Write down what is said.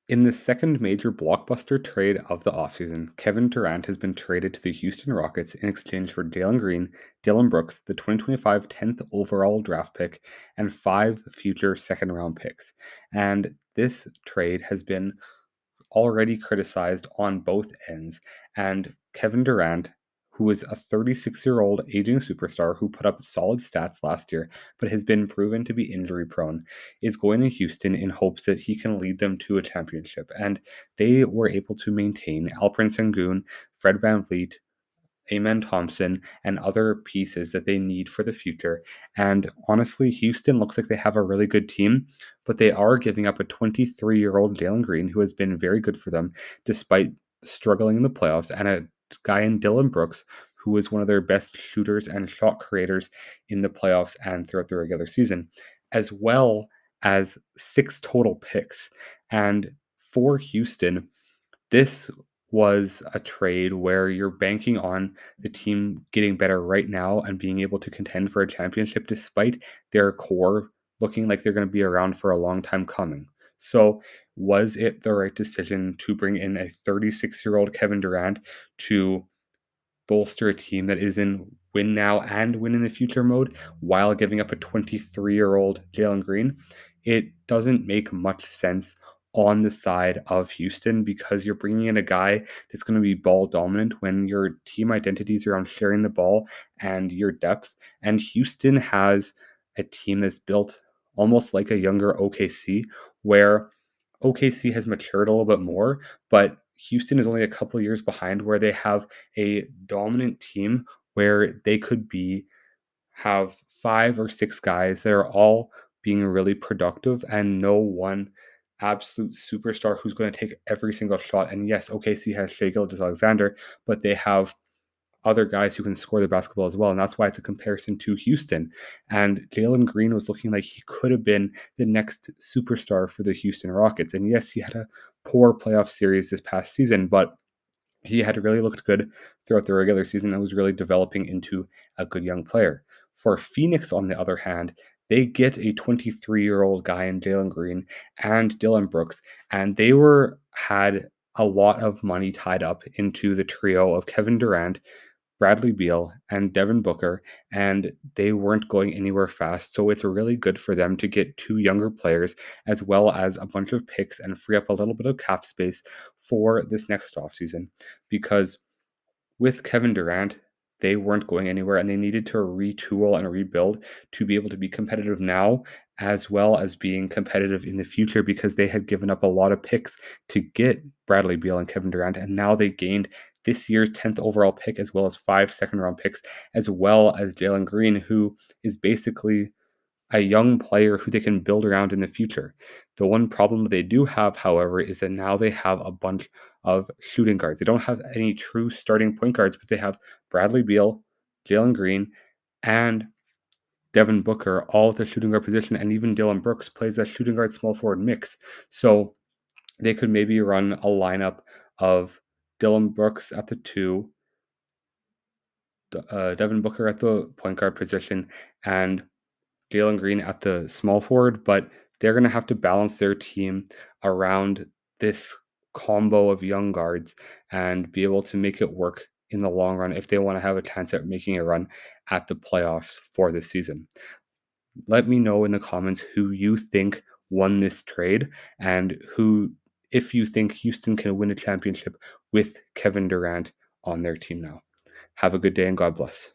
In the second major blockbuster trade of the offseason, Kevin Durant has been traded to the Houston Rockets in exchange for Jalen Green, Dylan Brooks, the 2025 10th overall draft pick, and 5 future second round picks. And this trade has been already criticized on both ends. And Kevin Durant, who is a 36-year-old aging superstar who put up solid stats last year, but has been proven to be injury prone, is going to Houston in hopes that he can lead them to a championship. And they were able to maintain Alperen Sengun, Fred VanVleet, Amen Thompson, and other pieces that they need for the future. And honestly, Houston looks like they have a really good team, but they are giving up a 23-year-old Jalen Green who has been very good for them despite struggling in the playoffs, and a guy in Dylan Brooks who is one of their best shooters and shot creators in the playoffs and throughout the regular season, as well as 6 total picks. And for Houston, this was a trade where you're banking on the team getting better right now and being able to contend for a championship despite their core looking like they're going to be around for a long time coming. So, was it the right decision to bring in a 36-year-old Kevin Durant to bolster a team that is in win now and win in the future mode while giving up a 23-year-old Jalen Green? It doesn't make much sense on the side of Houston because you're bringing in a guy that's going to be ball dominant when your team identities around sharing the ball and your depth. And Houston has a team that's built almost like a younger OKC, where OKC has matured a little bit more, but Houston is only a couple years behind, where they have a dominant team where they could have 5 or 6 guys that are all being really productive and no one absolute superstar who's going to take every single shot. And yes, OKC has Shai Gilgeous-Alexander, but they have other guys who can score the basketball as well. And that's why it's a comparison to Houston. And Jalen Green was looking like he could have been the next superstar for the Houston Rockets. And yes, he had a poor playoff series this past season, but he had really looked good throughout the regular season and was really developing into a good young player. For Phoenix, on the other hand, they get a 23-year-old guy in Jalen Green and Dylan Brooks, and they had a lot of money tied up into the trio of Kevin Durant, Bradley Beal, and Devin Booker, and they weren't going anywhere fast. So it's really good for them to get 2 younger players as well as a bunch of picks and free up a little bit of cap space for this next offseason. Because with Kevin Durant, they weren't going anywhere and they needed to retool and rebuild to be able to be competitive now as well as being competitive in the future, because they had given up a lot of picks to get Bradley Beal and Kevin Durant, and now they gained this year's 10th overall pick as well as 5 second round picks, as well as Jalen Green, who is basically a young player who they can build around in the future. The one problem they do have, however, is that now they have a bunch of shooting guards. They don't have any true starting point guards, but they have Bradley Beal, Jalen Green, and Devin Booker all at the shooting guard position, and even Dylan Brooks plays that shooting guard small forward mix. So they could maybe run a lineup of Dylan Brooks at the 2, Devin Booker at the point guard position, and Jalen Green at the small forward, but they're going to have to balance their team around this combo of young guards and be able to make it work in the long run if they want to have a chance at making a run at the playoffs for this season. Let me know in the comments who you think won this trade and if you think Houston can win a championship with Kevin Durant on their team now. Have a good day and God bless.